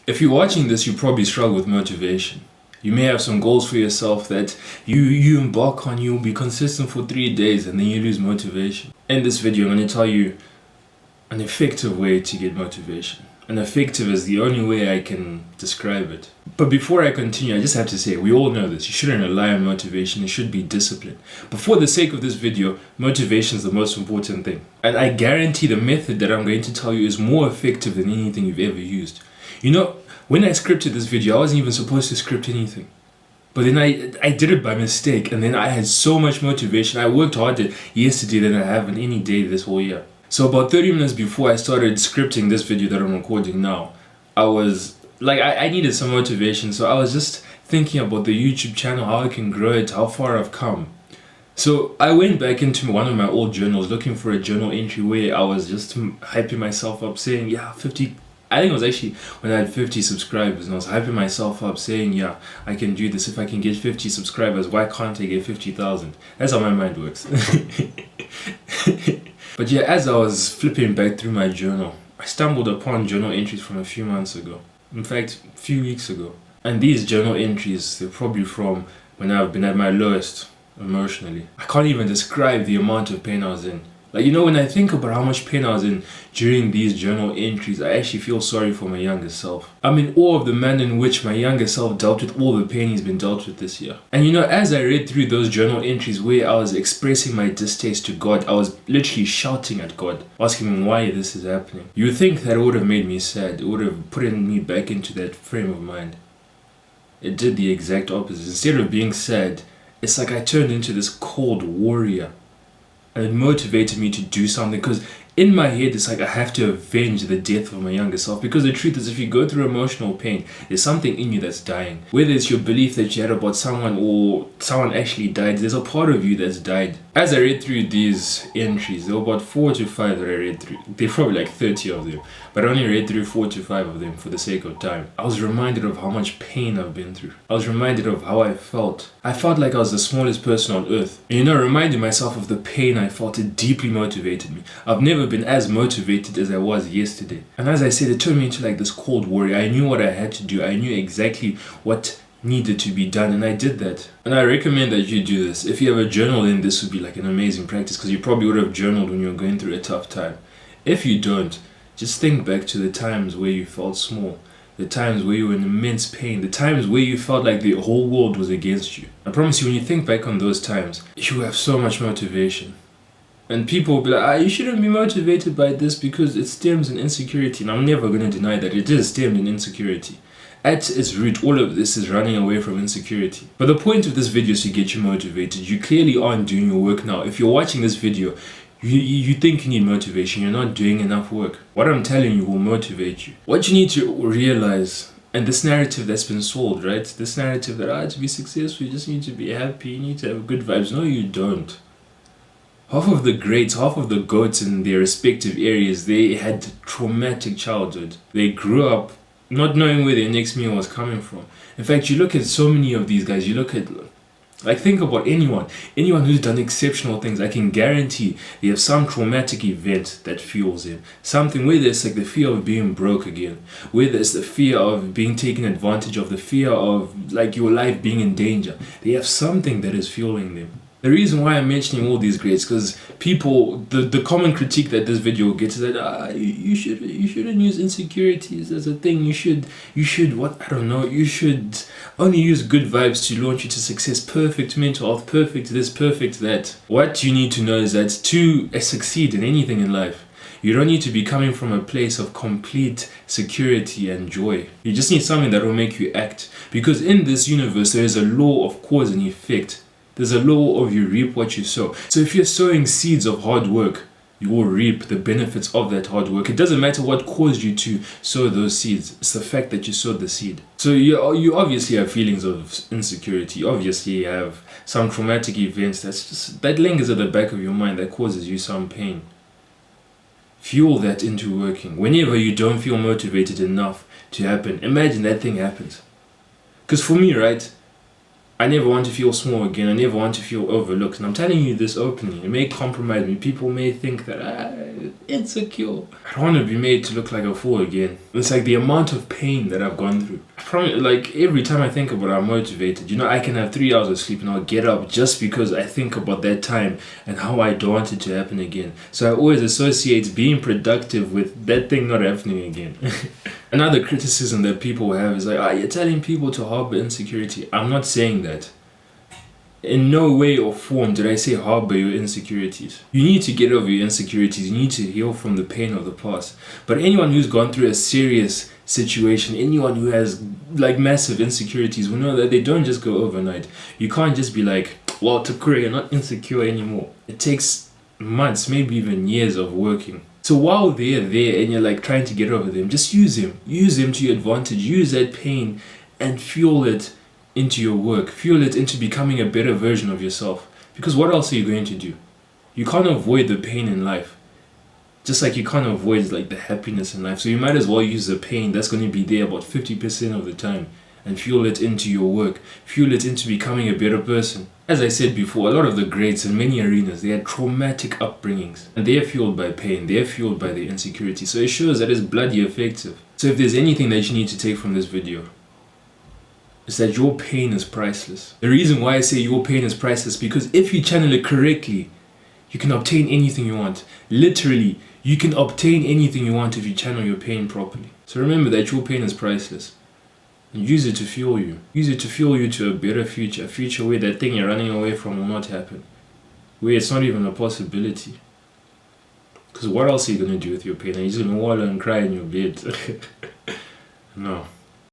If you're watching this, you probably struggle with motivation. You may have some goals for yourself that you embark on, you'll be consistent for 3 days and then you lose motivation. In this video, I'm going to tell you an effective way to get motivation. And effective is the only way I can describe it. But before I continue, I just have to say, we all know this. You shouldn't rely on motivation. It should be discipline. But for the sake of this video, motivation is the most important thing. And I guarantee the method that I'm going to tell you is more effective than anything you've ever used. You know, when I scripted this video, I wasn't even supposed to script anything. But then I did it by mistake, and then I had so much motivation. I worked harder yesterday than I have in any day this whole year. So about 30 minutes before I started scripting this video that I'm recording now, I was like, I needed some motivation. So I was just thinking about the YouTube channel, how I can grow it, how far I've come. So I went back into one of my old journals looking for a journal entry where I was just hyping myself up saying, yeah, 50, I think it was actually when I had 50 subscribers, and I was hyping myself up saying, yeah, I can do this. If I can get 50 subscribers, why can't I get 50,000? That's how my mind works. But yeah, as I was flipping back through my journal, I stumbled upon journal entries from a few months ago. In fact, a few weeks ago. And these journal entries, they're probably from when I've been at my lowest emotionally. I can't even describe the amount of pain I was in. Like, you know, when I think about how much pain I was in during these journal entries, I actually feel sorry for my younger self. I'm in awe of the manner in which my younger self dealt with all the pain he's been dealt with this year. And you know, as I read through those journal entries where I was expressing my distaste to God, I was literally shouting at God, asking him why this is happening. You would think that it would have made me sad. It would have put me back into that frame of mind. It did the exact opposite. Instead of being sad, it's like I turned into this cold warrior. And it motivated me to do something, because in my head it's like I have to avenge the death of my younger self. Because the truth is, if you go through emotional pain, there's something in you that's dying. Whether it's your belief that you had about someone or someone actually died, there's a part of you that's died. As I read through these entries, there were about 4 to 5 that I read through. There are probably like 30 of them, but I only read through 4 to 5 of them for the sake of time. I was reminded of how much pain I've been through. I was reminded of how I felt. I felt like I was the smallest person on earth. And you know, reminding myself of the pain I felt, it deeply motivated me. I've never been as motivated as I was yesterday. And as I said, it turned me into like this cold warrior. I knew what I had to do. I knew exactly what needed to be done, and I did that. And I recommend that you do this. If you have a journal, then this would be like an amazing practice, because you probably would have journaled when you were going through a tough time. If you don't, just think back to the times where you felt small, the times where you were in immense pain, the times where you felt like the whole world was against you. I promise you, when you think back on those times, you have so much motivation. And people will be like, you shouldn't be motivated by this because it stems in insecurity. And I'm never going to deny that it is stemmed in insecurity. At its root, all of this is running away from insecurity. But the point of this video is to get you motivated. You clearly aren't doing your work now. If you're watching this video, you think you need motivation. You're not doing enough work. What I'm telling you will motivate you. What you need to realize, and this narrative that's been sold, right? This narrative that, to be successful, you just need to be happy, you need to have good vibes. No, you don't. Half of the greats, half of the goats in their respective areas, they had traumatic childhood. They grew up not knowing where their next meal was coming from. In fact, you look at so many of these guys, you look at, like, think about anyone who's done exceptional things. I can guarantee they have some traumatic event that fuels them. Something, whether it's like the fear of being broke again, whether it's the fear of being taken advantage of, the fear of like your life being in danger. They have something that is fueling them. The reason why I'm mentioning all these greats, because people, the common critique that this video gets is that you shouldn't use insecurities as a thing. You should you should only use good vibes to launch you to success. Perfect mental health, perfect this, perfect that. What you need to know is that to succeed in anything in life, you don't need to be coming from a place of complete security and joy. You just need something that will make you act. Because in this universe, there is a law of cause and effect. There's a law of you reap what you sow. So if you're sowing seeds of hard work, you will reap the benefits of that hard work. It doesn't matter what caused you to sow those seeds. It's the fact that you sowed the seed. So you obviously have feelings of insecurity. Obviously you have some traumatic events that lingers at the back of your mind that causes you some pain. Fuel that into working. Whenever you don't feel motivated enough to happen, imagine that thing happens. Because for me, right, I never want to feel small again. I never want to feel overlooked. And I'm telling you this openly. It may compromise me. People may think that I'm insecure. I don't want to be made to look like a fool again. It's like the amount of pain that I've gone through. Like every time I think about it, I'm motivated. You know, I can have 3 hours of sleep and I'll get up just because I think about that time and how I don't want it to happen again. So I always associate being productive with that thing not happening again. Another criticism that people have is like, you're telling people to harbor insecurity. I'm not saying that. In no way or form did I say harbor your insecurities. You need to get over your insecurities. You need to heal from the pain of the past. But anyone who's gone through a serious situation, anyone who has like massive insecurities will know that they don't just go overnight. You can't just be like, well, Takura, you're not insecure anymore. It takes months, maybe even years of working. So while they're there and you're like trying to get over them, just use them. Use them to your advantage. Use that pain and fuel it into your work. Fuel it into becoming a better version of yourself. Because what else are you going to do? You can't avoid the pain in life. Just like you can't avoid like the happiness in life. So you might as well use the pain that's going to be there about 50% of the time and fuel it into your work. Fuel it into becoming a better person. As I said before, a lot of the greats in many arenas, they had traumatic upbringings. And they're fueled by pain. They're fueled by their insecurity. So it shows that it's bloody effective. So if there's anything that you need to take from this video, it's that your pain is priceless. The reason why I say your pain is priceless, because if you channel it correctly, you can obtain anything you want. Literally, you can obtain anything you want if you channel your pain properly. So remember that your pain is priceless. And use it to fuel you. Use it to fuel you to a better future. A future where that thing you're running away from will not happen. Where it's not even a possibility. Because what else are you going to do with your pain? Are you just going to wallow and cry in your bed? No.